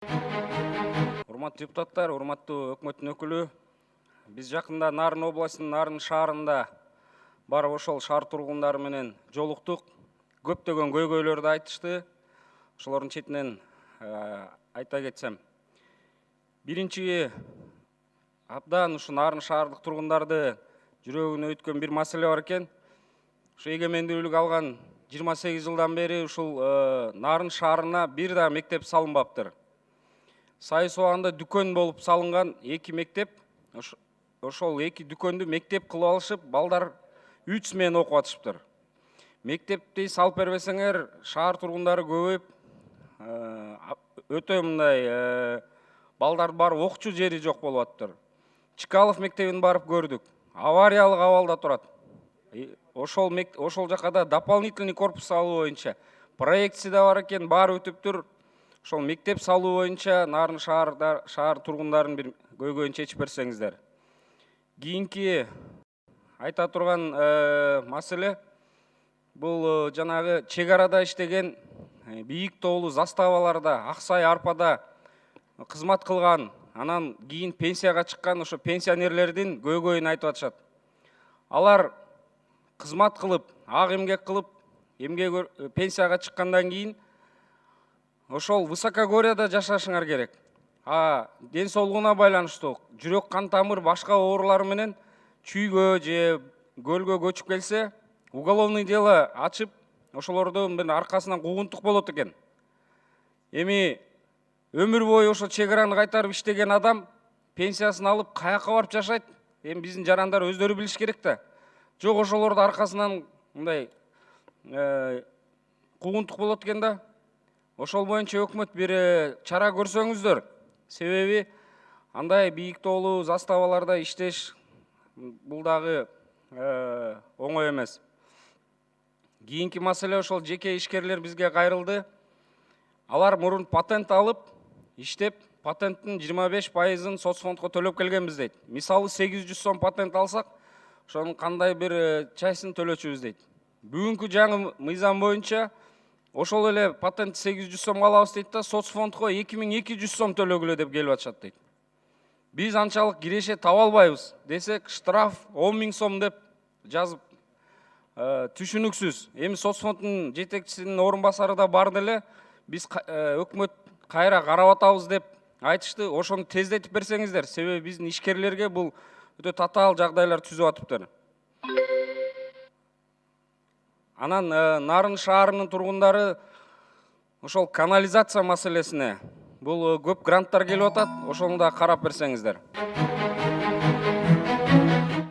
Урматтуу депутаттар, урматтуу өкмөттүн өкүлү, биз жакында Нарын областынын Нарын шаарында барып ошол шаар тургундары менен жолуктук. Көптөгөн көйгөйлөрдү айтышты. Ошолордун четинен айта кетсем, биринчи абдан ушу Нарын шаардык тургундарды жүрөгүнө өткөн бир маселе бар экен. Ушу эгемендүүлүк алган 28 жылдан бери ушул Нарын шаарына бир да мектеп салынбаптыр. Сайыс убагында дүкөн болуп салынган 2 мектеп, ошол 2 дүкөндү мектеп кылып алышып, балдар 3 смена окуп атышыптыр. Мектепти салып бербесеңер, шаар тургундары көбөйүп, өтө мындай балдарды барып окчу жери жок болуп атыптыр. Чкалов мектебин барып көрдүк. Авариялык абалда турат. Ошол жака да дополнительный корпус салуу боюнча проектиси да бар экен, баары өтүптүр. Ошол мектеп салуу боюнча Нарын шаар тургундарын бир көйгөйүн чечип берсеңиздер. Кийинки айта турган маселе бул жанагы чек арада иштеген бийик тоолуу заставаларда, Аксай арпада кызмат кылган, анан кийин пенсияга чыккан ошо пенсионерлердин көйгөйүн айтып атышат. Алар кызмат кылып, ак эмгек кылып, пенсияга чыккандан кийин ошол высокогорьяда жашашыңар керек. Ден соолугуна байланыштуу жүрөк кан тамыр башка оорулары менен чүйгө же көлгө көчүп келсе, уголовный дело ачып, ошолордун аркасынан куугунтук болот экен. Эми өмүр бою ошо чек араны кайтарып иштеген адам пенсиясын алып каяка барып жашайт? Эми биздин жарандар өздөрү билиш керек да. Жок, ошолордун аркасынан мындай куугунтук болот экен да. Ошол боюнча өкмөт бир чара көрсөңүздөр. Себеби андай бийик тоолуу заставаларда иштеш бул дагы оңой эмес. Кийинки маселе ошол жеке ишкерлер бизге кайрылды. Алар мурун патент алып, иштеп, патенттин 25%-ын соцфондко төлөп келгенбиз дейт. Мисалы 800 сом патент алсак, ошонун кандай бир чайсын төлөчүбүз дейт. Бүгүнкү жаңы мыйзам боюнча ошол эле патент 800 сом алабыз дейт да, соцфондко 2200 сом төлөгүлө деп келип атышат дейт. Биз анчалык киреше таба албайбыз десек, штраф 10.000 сом деп жазып түшүнүксүз. Эми соцфонддун жетекчисинин орун басары да барды эле, биз өкмөт кайра карап атабыз деп айтышты. Ошону тездетип берсеңиздер, себеби биздин ишкерлерге бул өтө татаал жагдайлар түзүп атыптыр. Анан Нарын шаарынын тургундары ошол канализация маселесине бул көп гранттар келип атат, ошону да карап берсеңиздер.